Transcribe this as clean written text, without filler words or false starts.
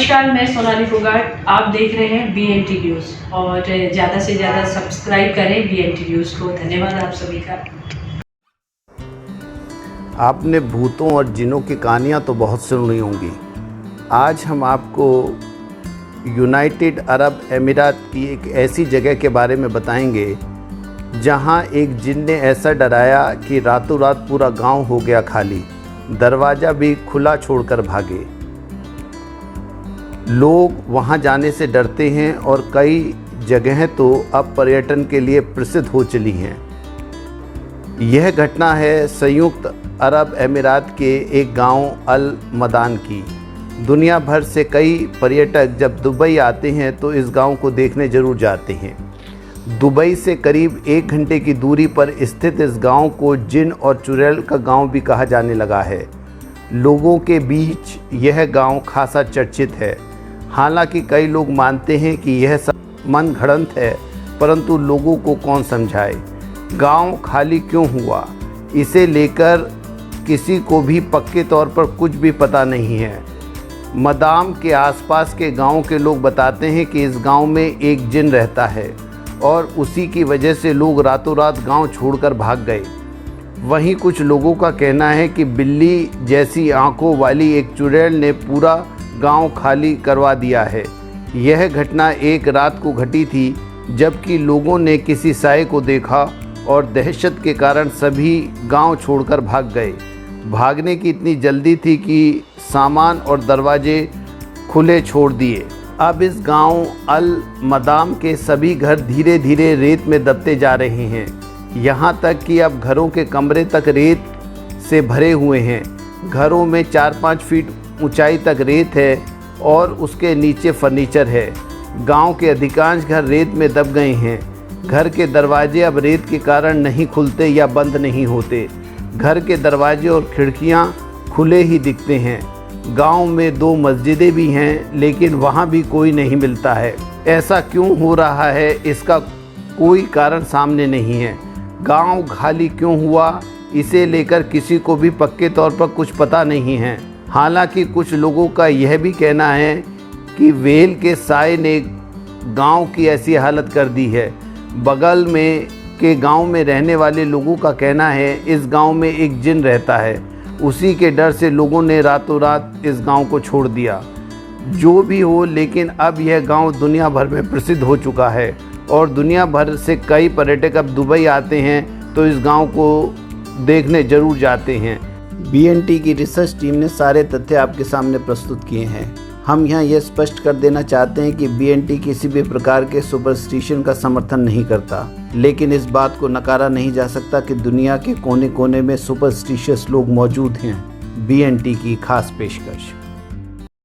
नमस्कार, मैं सोनाली फोगाट। आप देख रहे हैं BNT न्यूज़ और ज़्यादा से ज़्यादा सब्सक्राइब करें BNT न्यूज़ को। धन्यवाद आप सभी का। आपने भूतों और जिनों की कहानियाँ तो बहुत सुनी होंगी। आज हम आपको यूनाइटेड अरब अमीरात की एक ऐसी जगह के बारे में बताएंगे जहां एक जिन ने ऐसा डराया कि रातों रात पूरा गांव हो गया खाली, दरवाज़ा भी खुला छोड़कर भागे। लोग वहां जाने से डरते हैं और कई जगहें तो अब पर्यटन के लिए प्रसिद्ध हो चली हैं। यह घटना है संयुक्त अरब अमीरात के एक गांव अल मदान की। दुनिया भर से कई पर्यटक जब दुबई आते हैं तो इस गांव को देखने ज़रूर जाते हैं। दुबई से करीब 1 घंटे की दूरी पर स्थित इस गांव को जिन और चुड़ैल का गांव भी कहा जाने लगा है। लोगों के बीच यह गांव खासा चर्चित है। हालांकि कई लोग मानते हैं कि यह सब मनगढ़ंत है, परंतु लोगों को कौन समझाए। गांव खाली क्यों हुआ, इसे लेकर किसी को भी पक्के तौर पर कुछ भी पता नहीं है। मदाम के आसपास के गांव के लोग बताते हैं कि इस गांव में एक जिन रहता है और उसी की वजह से लोग रातों रात गांव छोड़कर भाग गए। वहीं कुछ लोगों का कहना है कि बिल्ली जैसी आंखों वाली एक चुड़ैल ने पूरा गांव खाली करवा दिया है। यह घटना एक रात को घटी थी, जबकि लोगों ने किसी साए को देखा और दहशत के कारण सभी गांव छोड़कर भाग गए। भागने की इतनी जल्दी थी कि सामान और दरवाजे खुले छोड़ दिए। अब इस गांव अल मदाम के सभी घर धीरे धीरे रेत में दबते जा रहे हैं। यहाँ तक कि अब घरों के कमरे तक रेत से भरे हुए हैं। घरों में 4-5 फीट ऊंचाई तक रेत है और उसके नीचे फर्नीचर है। गांव के अधिकांश घर रेत में दब गए हैं। घर के दरवाजे अब रेत के कारण नहीं खुलते या बंद नहीं होते। घर के दरवाजे और खिड़कियां खुले ही दिखते हैं। गांव में 2 मस्जिदें भी हैं, लेकिन वहां भी कोई नहीं मिलता है। ऐसा क्यों हो रहा है, इसका कोई कारण सामने नहीं है। गांव खाली क्यों हुआ, इसे लेकर किसी को भी पक्के तौर पर कुछ पता नहीं है। हालांकि कुछ लोगों का यह भी कहना है कि वेल के साए ने गांव की ऐसी हालत कर दी है। बगल में के गांव में रहने वाले लोगों का कहना है इस गांव में एक जिन रहता है। उसी के डर से लोगों ने रातों रात इस गांव को छोड़ दिया। जो भी हो, लेकिन अब यह गांव दुनिया भर में प्रसिद्ध हो चुका है और दुनिया भर से कई पर्यटक अब दुबई आते हैं तो इस गांव को देखने ज़रूर जाते हैं। BNT की रिसर्च टीम ने सारे तथ्य आपके सामने प्रस्तुत किए हैं। हम यहाँ यह स्पष्ट कर देना चाहते हैं कि BNT किसी भी प्रकार के सुपरस्टिशन का समर्थन नहीं करता, लेकिन इस बात को नकारा नहीं जा सकता कि दुनिया के कोने कोने में सुपरस्टिशियस लोग मौजूद हैं। BNT की खास पेशकश।